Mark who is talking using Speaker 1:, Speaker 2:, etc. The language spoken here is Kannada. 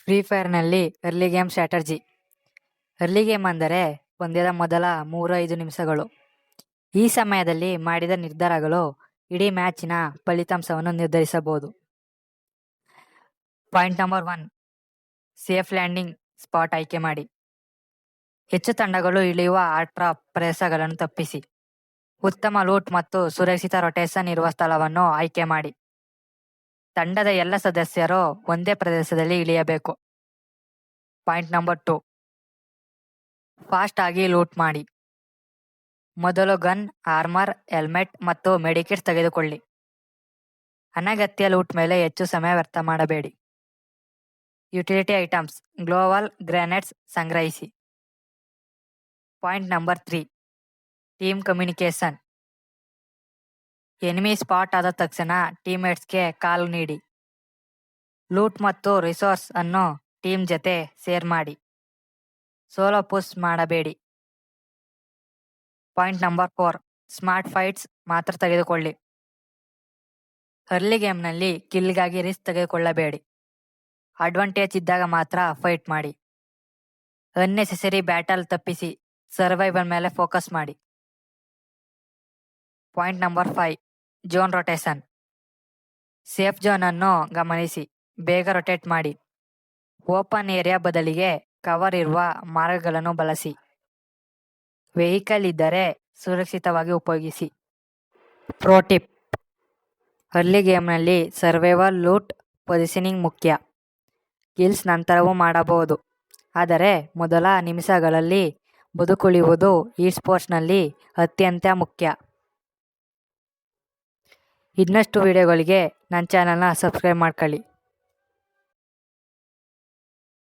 Speaker 1: ಫ್ರೀ ಫೈರ್ನಲ್ಲಿ early game strategy. Early game ಅಂದರೆ ಪಂದ್ಯದ ಮೊದಲ 3-5 ನಿಮಿಷಗಳು. ಈ ಸಮಯದಲ್ಲಿ ಮಾಡಿದ ನಿರ್ಧಾರಗಳು ಇಡೀ ಮ್ಯಾಚಿನ ಫಲಿತಾಂಶವನ್ನು ನಿರ್ಧರಿಸಬಹುದು. Point number 1, safe landing spot ಆಯ್ಕೆ ಮಾಡಿ. ಹೆಚ್ಚು ತಂಡಗಳು ಇಳಿಯುವ ಆರ್ಟ್ರಾಪ್ ಪ್ರದೇಶಗಳನ್ನು ತಪ್ಪಿಸಿ. ಉತ್ತಮ ಲೂಟ್ ಮತ್ತು ಸುರಕ್ಷಿತ ರೊಟೇಷನ್ ಇರುವ ಸ್ಥಳವನ್ನು ಆಯ್ಕೆ ಮಾಡಿ. ತಂಡದ ಎಲ್ಲ ಸದಸ್ಯರು ಒಂದೇ ಪ್ರದೇಶದಲ್ಲಿ ಇಳಿಯಬೇಕು. ಪಾಯಿಂಟ್ ನಂಬರ್ 2, ಫಾಸ್ಟ್ ಆಗಿ ಲೂಟ್ ಮಾಡಿ. ಮೊದಲು ಗನ್, ಆರ್ಮರ್, ಹೆಲ್ಮೆಟ್ ಮತ್ತು ಮೆಡಿಕಿಟ್ ತೆಗೆದುಕೊಳ್ಳಿ. ಅನಗತ್ಯ ಲೂಟ್ ಮೇಲೆ ಹೆಚ್ಚು ಸಮಯ ವ್ಯರ್ಥ ಮಾಡಬೇಡಿ. ಯುಟಿಲಿಟಿ ಐಟಮ್ಸ್, ಗ್ಲೋವಲ್ ಗ್ರೆನೇಡ್ಸ್ ಸಂಗ್ರಹಿಸಿ. Point number 3, team communication. Enemy spot ಆದ ತಕ್ಷಣ ಟೀಮ್ಮೇಟ್ಸ್ಗೆ ಕಾಲ್ ನೀಡಿ. ಲೂಟ್ ಮತ್ತು ರಿಸೋರ್ಸ್ ಅನ್ನು ಟೀಮ್ ಜೊತೆ ಶೇರ್ ಮಾಡಿ. ಸೋಲೋ ಪುಷ್ ಮಾಡಬೇಡಿ. ಪಾಯಿಂಟ್ ನಂಬರ್ 4, ಸ್ಮಾರ್ಟ್ ಫೈಟ್ಸ್ ಮಾತ್ರ ತೆಗೆದುಕೊಳ್ಳಿ. ಅರ್ಲಿ ಗೇಮ್ನಲ್ಲಿ ಕಿಲ್ಗಾಗಿ ರಿಸ್ಕ್ ತೆಗೆದುಕೊಳ್ಳಬೇಡಿ. ಅಡ್ವಾಂಟೇಜ್ ಇದ್ದಾಗ ಮಾತ್ರ ಫೈಟ್ ಮಾಡಿ. ಅನ್ನೆಸೆಸರಿ ಬ್ಯಾಟಲ್ ತಪ್ಪಿಸಿ ಸರ್ವೈವಲ್ ಮೇಲೆ ಫೋಕಸ್ ಮಾಡಿ. Point number 5, zone rotation. Safe zone ಅನ್ನು ಗಮನಿಸಿ, ಬೇಗ ರೊಟೇಟ್ ಮಾಡಿ. ಓಪನ್ ಏರಿಯಾ ಬದಲಿಗೆ ಕವರ್ ಇರುವ ಮಾರ್ಗಗಳನ್ನು ಬಳಸಿ. ವೆಹಿಕಲ್ ಇದ್ದರೆ ಸುರಕ್ಷಿತವಾಗಿ ಉಪಯೋಗಿಸಿ. ಪ್ರೋ ಟಿಪ್: ಅರ್ಲಿ ಗೇಮ್ನಲ್ಲಿ ಸರ್ವೈವಲ್, ಲೂಟ್, ಪೊಸಿಷನಿಂಗ್ ಮುಖ್ಯ. ಕಿಲ್ಸ್ ನಂತರವೂ ಮಾಡಬಹುದು, ಆದರೆ ಮೊದಲ ನಿಮಿಷಗಳಲ್ಲಿ ಬದುಕುಳಿಯುವುದು ಈ ಸ್ಪೋರ್ಟ್ಸ್ನಲ್ಲಿ ಅತ್ಯಂತ ಮುಖ್ಯ. ಇನ್ನಷ್ಟು ವಿಡಿಯೋಗಳಿಗೆ ನನ್ನ ಚಾನಲ್ನ ಸಬ್ಸ್ಕ್ರೈಬ್ ಮಾಡ್ಕೊಳ್ಳಿ.